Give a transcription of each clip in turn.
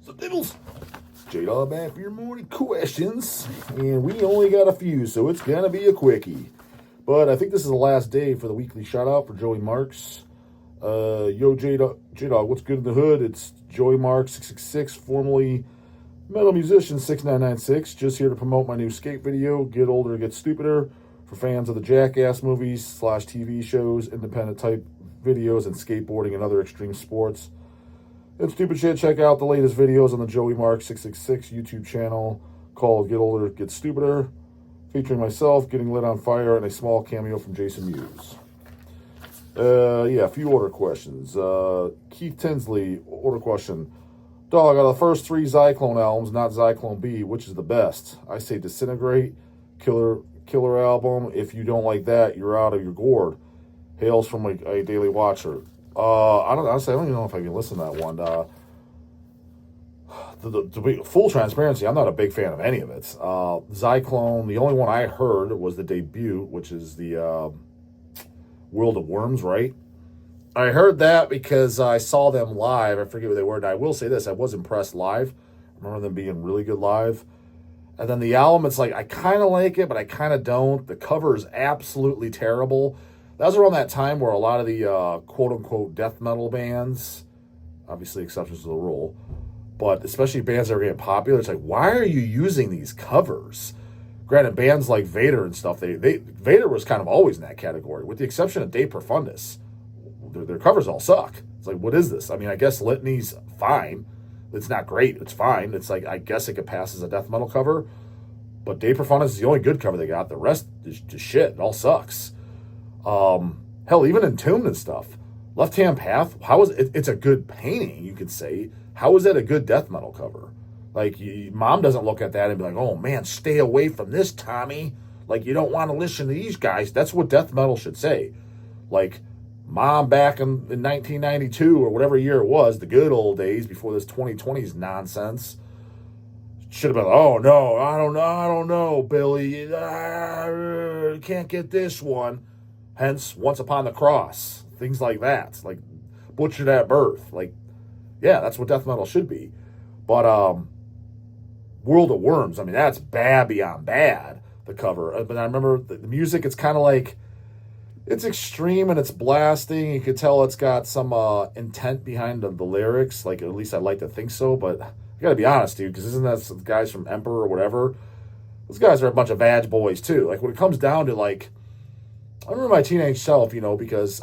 the Diddles. J-Dog back for your morning questions. And we only got a few, so it's going to be a quickie. But I think this is the last day for the weekly shout-out for Joey Marks. Yo, J-Dog, what's good in the hood? It's Joey Marks, 666, formerly Metal Musician 6996. Just here to promote my new skate video, Get Older, Get Stupider, for fans of the Jackass movies / TV shows, independent type videos, and skateboarding and other extreme sports. And stupid shit, check out the latest videos on the Joey Marks 666 YouTube channel called Get Older, Get Stupider, featuring myself getting lit on fire and a small cameo from Jason Mewes. A few order questions. Keith Tinsley, order question. Dog, out of the first 3 Cyclone albums, not Cyclone B, which is the best? I say Disintegrate, Killer album. If you don't like that, you're out of your gourd. Hails from a daily watcher. I don't even know if I can listen to that one. To be full transparency, I'm not a big fan of any of it. Cyclone, the only one I heard was the debut, which is the World of Worms, right? I heard that because I saw them live. I forget what they were. And I will say this, I was impressed live. I remember them being really good live. And then the album, it's like, I kind of like it, but I kind of don't. The cover is absolutely terrible. That was around that time where a lot of the quote-unquote death metal bands, obviously exceptions to the rule, but especially bands that are getting popular, it's like, why are you using these covers? Granted, bands like Vader and stuff, Vader was kind of always in that category, with the exception of De Profundis. Their covers all suck. It's like, what is this? I mean, I guess Litany's fine. It's not great. It's fine. It's like, I guess it could pass as a death metal cover, but De Profundis is the only good cover they got. The rest is just shit. It all sucks. Hell, even Entombed and stuff. Left Hand Path, how is it? It's a good painting, you could say. How is that a good death metal cover? Like, Mom doesn't look at that and be like, oh man, stay away from this, Tommy. Like, you don't want to listen to these guys. That's what death metal should say. Like, Mom back in 1992 or whatever year it was, the good old days before this 2020s nonsense, should have been, oh no, I don't know, Billy. Can't get this one. Hence, Once Upon the Cross. Things like that. Like, Butchered at Birth. Like, yeah, that's what death metal should be. But, World of Worms, I mean, that's bad beyond bad, the cover. But I remember the music, it's kind of like, it's extreme and it's blasting. You could tell it's got some intent behind the lyrics. Like, at least I'd like to think so. But I got to be honest, dude, because isn't that some guys from Emperor or whatever? Those guys are a bunch of vag boys, too. Like, when it comes down to, like, I remember my teenage self, because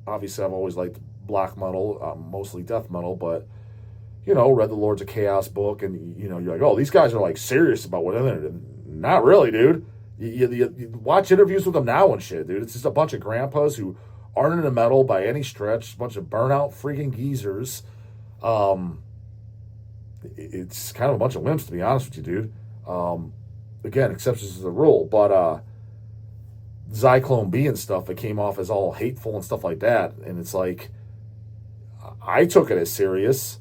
obviously I've always liked black metal, mostly death metal, but, read the Lords of Chaos book, and, you're like, oh, these guys are, like, serious about what they're doing. Not really, dude. You watch interviews with them now and shit, dude. It's just a bunch of grandpas who aren't into metal by any stretch, a bunch of burnout freaking geezers. It's kind of a bunch of wimps, to be honest with you, dude. Again, exceptions to the rule, but, Cyclone B and stuff, it came off as all hateful and stuff like that. And it's like, I took it as serious,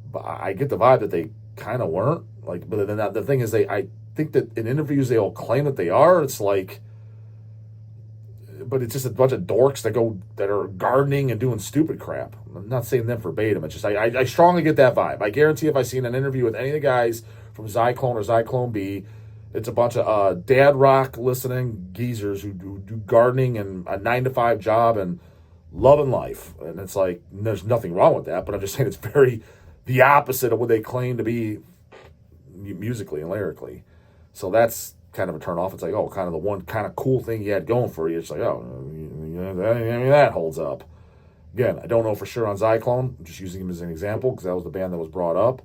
but I get the vibe that they kind of weren't. Like, but then the thing is, I think that in interviews they all claim that they are. It's like, but it's just a bunch of dorks that are gardening and doing stupid crap. I'm not saying them verbatim. It's just, I strongly get that vibe. I guarantee if I seen an interview with any of the guys from Cyclone or Cyclone B, it's a bunch of dad rock listening geezers who do gardening and a 9-to-5 job and loving life. And it's like, there's nothing wrong with that, but I'm just saying it's very the opposite of what they claim to be musically and lyrically. So that's kind of a turn off. It's like, oh, kind of the one kind of cool thing you had going for you. It's like, oh, that holds up. Again, I don't know for sure on Cyclone. I'm just using him as an example because that was the band that was brought up.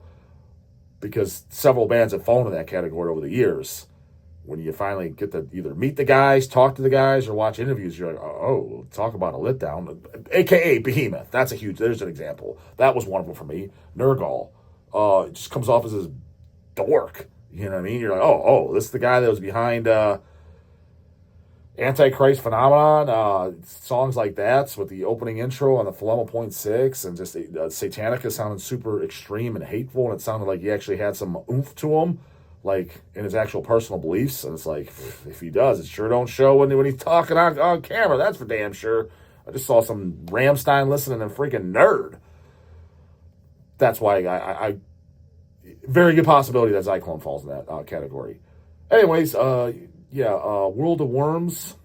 Because several bands have fallen in that category over the years. When you finally get to either meet the guys, talk to the guys, or watch interviews, you're like, oh, talk about a lit down. AKA Behemoth. There's an example. That was one of them for me. Nergal. It just comes off as this dork. You know what I mean? You're like, oh, this is the guy that was behind Antichrist Phenomenon, songs like that with the opening intro on the Philema Point 6, and just Satanica sounded super extreme and hateful, and it sounded like he actually had some oomph to him, like in his actual personal beliefs. And it's like, if he does, it sure don't show when he's talking on camera. That's for damn sure. I just saw some Rammstein listening and freaking nerd. That's why I very good possibility that Cyclone falls in that category. Anyways, World of Worms,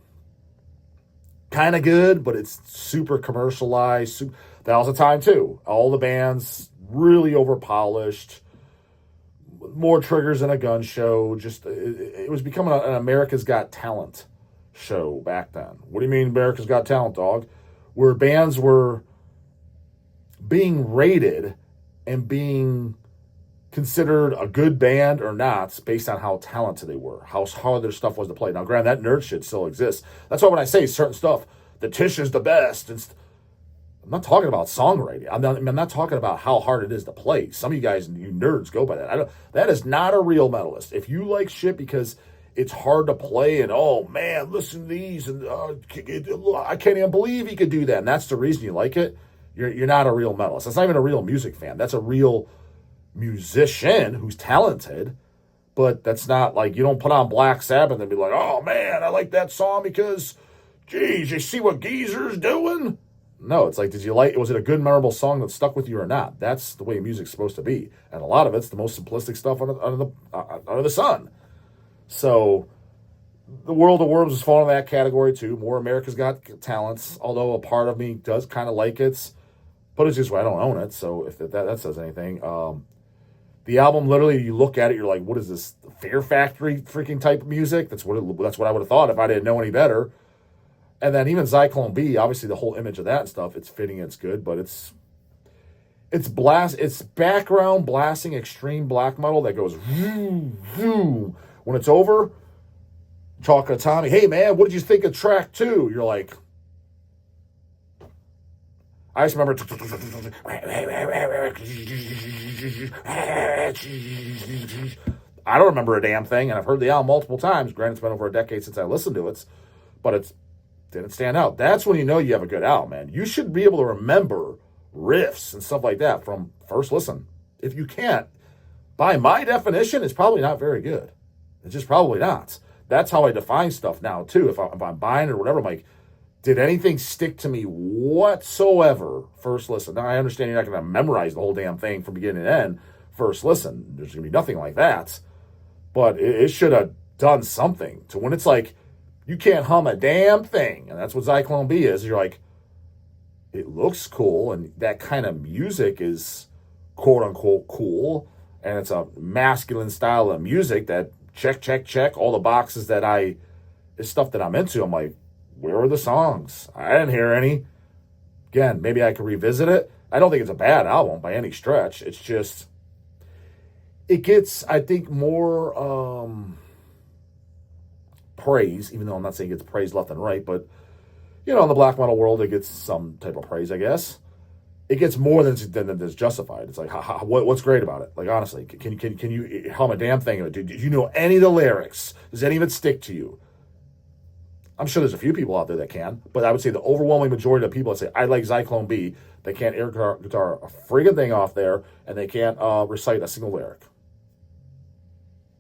kind of good, but it's super commercialized. That was the time too. All the bands really overpolished, more triggers than a gun show. Just it was becoming an America's Got Talent show back then. What do you mean America's Got Talent, dog? Where bands were being rated and being considered a good band or not based on how talented they were, how hard their stuff was to play. Now, granted, that nerd shit still exists. That's why when I say certain stuff, the Tish is the best, I'm not talking about songwriting. I'm not talking about how hard it is to play. Some of you guys, you nerds, go by that. That is not a real metalist. If you like shit because it's hard to play and, oh, man, listen to these, and I can't even believe he could do that, and that's the reason you like it, you're not a real metalist. That's not even a real music fan. That's a real musician who's talented, but that's not like, you don't put on Black Sabbath and be like, oh, man, I like that song because, geez, you see what Geezer's doing? No, it's like, was it a good, memorable song that stuck with you or not? That's the way music's supposed to be. And a lot of it's the most simplistic stuff under the sun. So, the World of Worms is falling in that category too. More America's Got Talents, although a part of me does kind of like it. But it's just, I don't own it, so if that says anything. The album, literally, you look at it, you're like, what is this, Fear Factory freaking type of music? That's what I would have thought if I didn't know any better. And then even Cyclone B, obviously the whole image of that and stuff, it's fitting, it's good, but it's background blasting extreme black metal that goes vroom, vroom. When it's over, talking to Tommy, hey man, what did you think of track 2? You're like, I just remember, I don't remember a damn thing, and I've heard the album multiple times. Granted, it's been over a decade since I listened to it, but it didn't stand out. That's when you know you have a good album, man. You should be able to remember riffs and stuff like that from first listen. If you can't, by my definition, it's probably not very good. It's just probably not. That's how I define stuff now, too. If I'm buying it or whatever, I'm like, did anything stick to me whatsoever first listen? Now, I understand you're not going to memorize the whole damn thing from beginning to end first listen. There's going to be nothing like that. But it should have done something to when it's like, you can't hum a damn thing. And that's what Cyclone B is. You're like, it looks cool, and that kind of music is quote-unquote cool, and it's a masculine style of music that check, all the boxes it's stuff that I'm into. I'm like, where are the songs? I didn't hear any. Again, maybe I could revisit it. I don't think it's a bad album by any stretch. It's just, it gets, I think, more praise, even though I'm not saying it's praise left and right, but, in the black metal world, it gets some type of praise, I guess. It gets more than is justified. It's like, what's great about it? Like, honestly, can you hum a damn thing of it? Do you know any of the lyrics? Does any of it stick to you? I'm sure there's a few people out there that can, but I would say the overwhelming majority of people that say, I like Cyclone B, they can't air guitar a friggin' thing off there, and they can't recite a single lyric.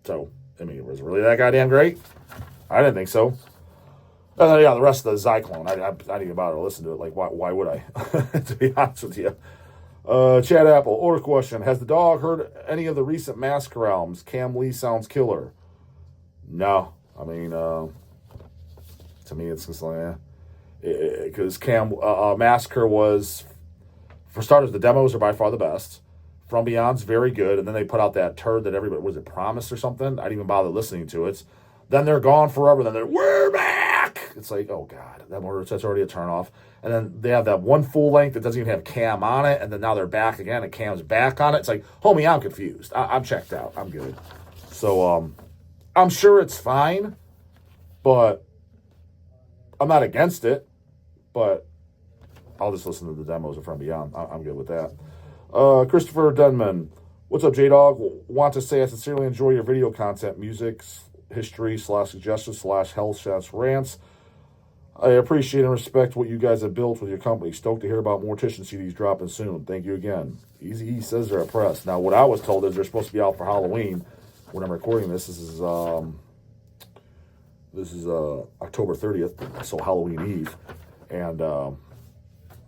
So, I mean, was it really that goddamn great? I didn't think so. And then, the rest of the Cyclone, I didn't even bother to listen to it. Like, why would I? To be honest with you. Chad Apple, order question. Has the dog heard any of the recent Massacre albums? Cam Lee sounds killer. No. I mean, to me, it's just like, because Massacre was, for starters, the demos are by far the best. From Beyond's very good, and then they put out that turd that everybody, was it Promise or something? I didn't even bother listening to it. Then they're gone forever, then we're back! It's like, oh god, that's already a turnoff. And then they have that one full length that doesn't even have Cam on it, and then now they're back again, and Cam's back on it. It's like, homie, I'm confused. I'm checked out. I'm good. So, I'm sure it's fine, but I'm not against it, but I'll just listen to the demos of From Beyond. I'm good with that. Christopher Denman, what's up, J-Dog? Want to say I sincerely enjoy your video content, music, history, /suggestions, /hell, /rants. I appreciate and respect what you guys have built with your company. Stoked to hear about Mortician CDs dropping soon. Thank you again. Easy E says they're at press. Now, what I was told is they're supposed to be out for Halloween. When I'm recording this, this is October 30th, so Halloween Eve. And they're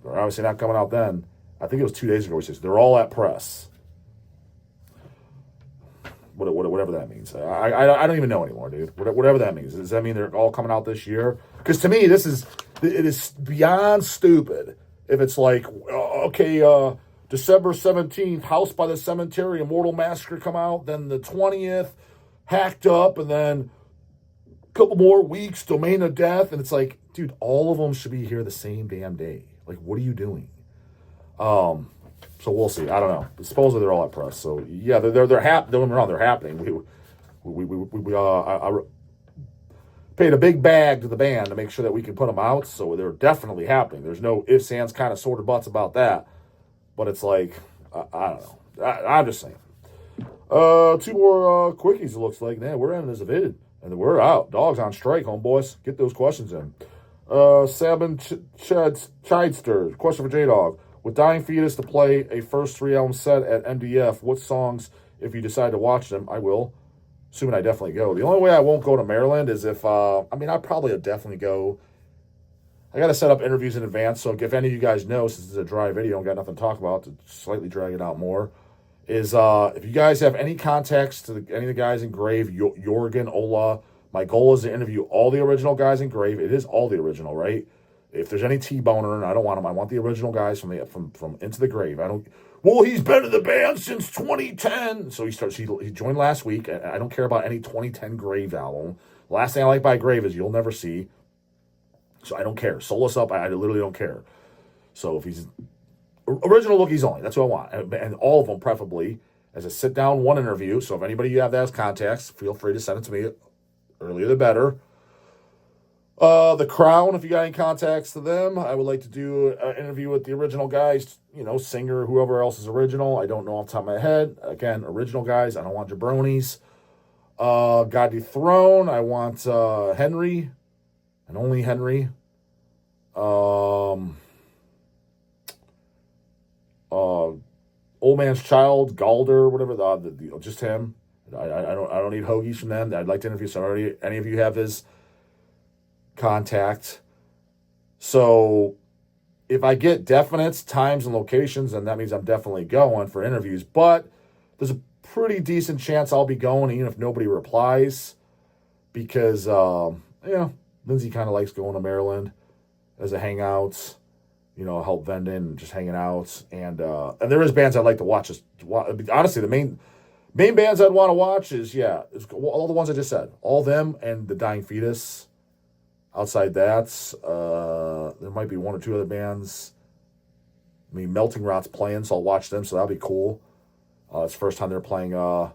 obviously not coming out then. I think it was 2 days ago. He says they're all at press. whatever that means. I don't even know anymore, dude. Whatever that means. Does that mean they're all coming out this year? Because to me, it is beyond stupid. If it's like, okay, December 17th, House by the Cemetery, Immortal Massacre come out, then the 20th, Hacked Up, and then a couple more weeks, Domain of Death, and it's like, dude, all of them should be here the same damn day. Like, what are you doing? So we'll see. I don't know. Supposedly they're all at press. So yeah, they're happening. Don't get me wrong, they're happening. I paid a big bag to the band to make sure that we can put them out. So they're definitely happening. There's no ifs, ands, kind of sort of buts about that. But it's like, I don't know. I'm just saying. 2 more quickies, it looks like. Man, we're ending this vid. And we're out. Dogs on strike, homeboys. Get those questions in. Sabin Chidester. Question for J-Dog. With Dying Fetus to play a first 3-album set at MDF, what songs, if you decide to watch them, I will. Assuming I definitely go. The only way I won't go to Maryland is if, I'll probably definitely go. I got to set up interviews in advance, so if any of you guys know, since it's a dry video, and got nothing to talk about, to slightly drag it out more, is if you guys have any contacts to any of the guys in Grave, Jorgen, Ola, my goal is to interview all the original guys in Grave. It is all the original, right? If there's any T-boner, and I don't want them, I want the original guys from Into the Grave. I don't. Well, he's been in the band since 2010. So he joined last week. I don't care about any 2010 Grave album. The last thing I like by Grave is You'll Never See. So I don't care. Soul Us Up, I literally don't care. So if he's original Lookies only, that's what I want. And all of them, preferably, as a sit-down one interview. So if anybody you have that as contacts, feel free to send it to me. Earlier the better. The Crown, if you got any contacts to them, I would like to do an interview with the original guys, singer, whoever else is original. I don't know off the top of my head. Again, original guys. I don't want jabronis. God Dethrone, I want Henry, and only Henry. Old Man's Child, Galder, whatever, just him. I don't need hoagies from them. I'd like to interview somebody. Any of you have his contact. So if I get definites, times, and locations, then that means I'm definitely going for interviews. But there's a pretty decent chance I'll be going, even if nobody replies, because Lindsay kind of likes going to Maryland as a hangout. Help vending and just hanging out, and there is bands I'd like to watch. Honestly, the main bands I'd want to watch is all the ones I just said, all them and the Dying Fetus. Outside that, there might be 1 or 2 other bands. Melting Rot's playing, so I'll watch them, so that'll be cool. It's the first time they're playing Maryland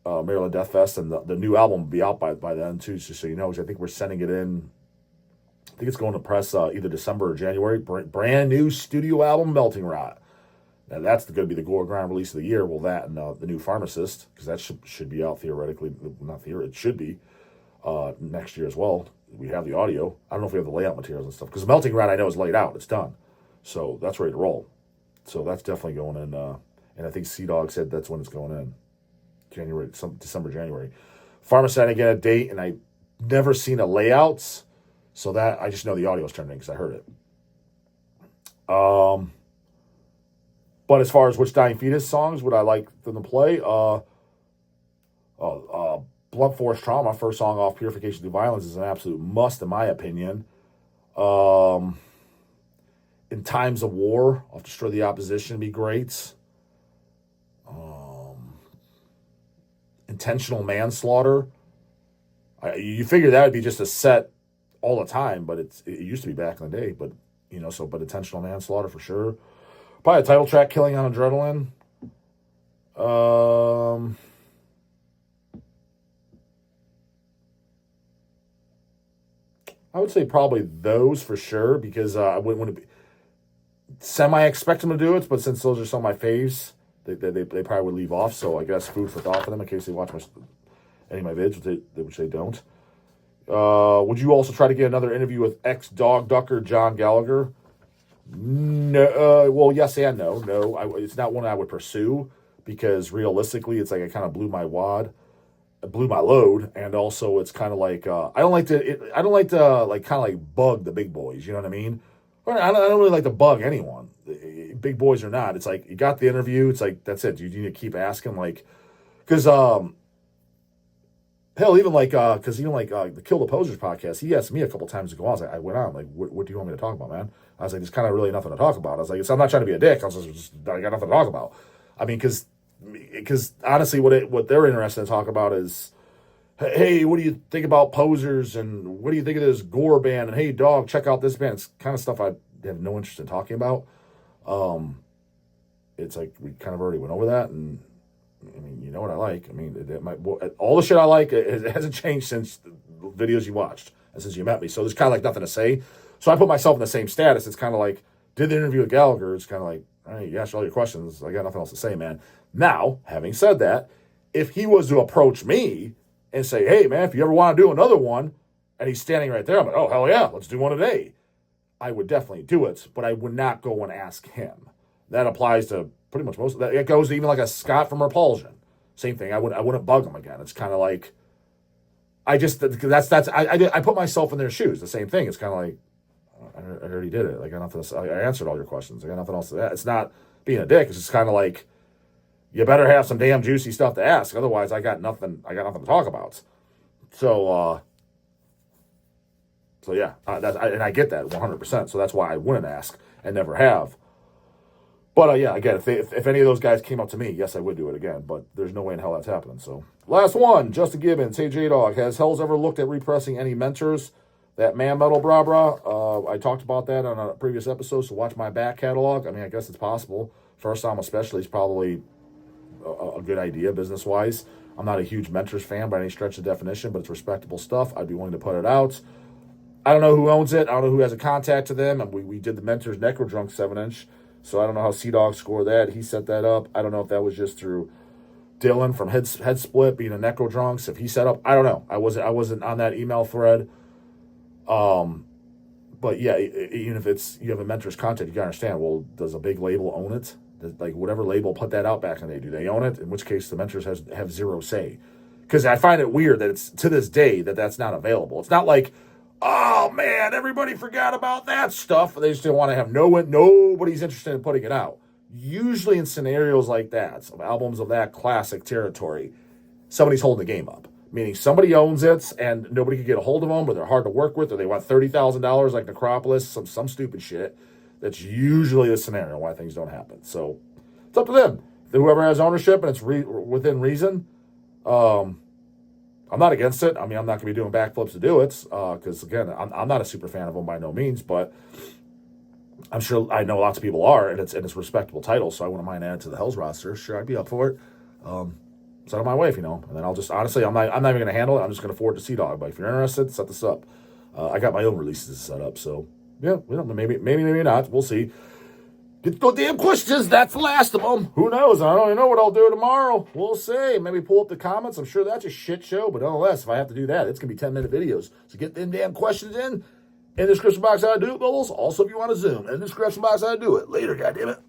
Deathfest, and the new album will be out by then, too, just so you know, because I think we're sending it in. I think it's going to press either December or January. Brand new studio album, Melting Rot. Now, that's going to be the Gore Grind release of the year. Well, that and the new Pharmacist, because that should be out theoretically. Not theoretically, it should be next year as well. We have the audio. I don't know if we have the layout materials and stuff, because Melting Rot I know is laid out. It's done. So that's ready to roll. So that's definitely going in. And I think Sea-Dog said that's when it's going in. December, January. Pharmacist, I didn't get a date, and I never seen a layouts. So that, I just know the audio's turned in because I heard it. But as far as which Dying Fetus songs would I like them to play, Blunt Force Trauma, first song off Purification Through Violence, is an absolute must in my opinion. In Times of War, off Destroy the Opposition, be great. Intentional Manslaughter. You figure that would be just a set all the time, but it used to be back in the day. But but Intentional Manslaughter for sure. Probably a title track, Killing on Adrenaline. I would say probably those for sure, because I wouldn't semi-expect them to do it, but since those are some of my faves, they probably would leave off. So I guess food for thought for them in case they watch any of my vids, which they don't. Would you also try to get another interview with ex-Dog Ducker John Gallagher? No. Well, yes and no. No, it's not one I would pursue, because realistically, it's like I kind of blew my load, and also it's kind of like I don't like to like kind of like bug the big boys. You know what I mean? Or I don't really like to bug anyone, big boys or not. It's like you got the interview. It's like that's it. You need to keep asking. Like Because, hell, even like, the Kill the Posers podcast, he asked me a couple times ago. I was like, I went on, like, what do you want me to talk about, man? I was like, there's kind of really nothing to talk about. I was like, I'm not trying to be a dick. I was just, I got nothing to talk about. I mean, because honestly, what they're interested in talking about is, hey, what do you think about posers, and what do you think of this Gore band, and hey, dog, check out this band. It's kind of stuff I have no interest in talking about. It's like we kind of already went over that, and I mean, you know what I like. I mean, all the shit I like, it hasn't changed since the videos you watched and since you met me. So there's kind of like nothing to say. So I put myself in the same status. It's kind of like, did the interview with Gallagher. It's kind of like, all right, you asked all your questions. I got nothing else to say, man. Now, having said that, if he was to approach me and say, hey, man, if you ever want to do another one, and he's standing right there, I'm like, oh, hell yeah, let's do one today. I would definitely do it, but I would not go and ask him. That applies to pretty much most of that. It goes to even like a Scott from Repulsion. Same thing. I wouldn't bug him again. It's kind of like, I put myself in their shoes. The same thing. It's kind of like, I already did it. I got nothing else. I answered all your questions. I got nothing else to add. It's not being a dick. It's just kind of like, you better have some damn juicy stuff to ask. Otherwise, I got nothing to talk about. So yeah, and I get that 100%. So that's why I wouldn't ask and never have. But yeah, again, if any of those guys came up to me, yes, I would do it again. But there's no way in hell that's happening. So last one, Justin Gibbons. Hey, J-Dog, has Hells ever looked at repressing any mentors? That man metal bra. I talked about that on a previous episode, so watch my back catalog. I mean, I guess it's possible. First time especially is probably a good idea business-wise. I'm not a huge mentors fan by any stretch of definition, but it's respectable stuff. I'd be willing to put it out. I don't know who owns it. I don't know who has a contact to them. And we did the Mentors Necrodrunk 7-inch, so I don't know how C-Dog scored that. He set that up. I don't know if that was just through Dylan from Head Split being a Necrodrunks. If he set up, I don't know. I wasn't on that email thread. But yeah, even if you have a Mentors contact, you gotta understand, well, does a big label own it? Like whatever label put that out back in the day, do they own it? In which case the Mentors have zero say. Because I find it weird that it's to this day that's not available. It's not like, oh man, everybody forgot about that stuff. They just don't want to have nobody's interested in putting it out. Usually in scenarios like that, some albums of that classic territory, somebody's holding the game up. Meaning somebody owns it and nobody can get a hold of them, or they're hard to work with, or they want $30,000 like Necropolis, some stupid shit. That's usually the scenario why things don't happen. So it's up to them. Whoever has ownership and it's within reason, I'm not against it. I mean, I'm not going to be doing backflips to do it because, again, I'm not a super fan of them by no means, but I'm sure I know lots of people are, and it's a respectable title, so I wouldn't mind adding to the Hells roster. Sure, I'd be up for it. Set up my wife, and then I'll just, honestly, I'm not even going to handle it. I'm just going to forward to C-Dog. But if you're interested, set this up. I got my own releases set up, so yeah, maybe not. We'll see. Get the damn questions. That's the last of them. Who knows? I don't even know what I'll do tomorrow. We'll see. Maybe pull up the comments. I'm sure that's a shit show, but nonetheless, if I have to do that, it's going to be 10-minute videos. So get them damn questions in the description box. How to do it, Bubbles. Also, if you want to Zoom, in the description box, how to do it. Later, goddammit.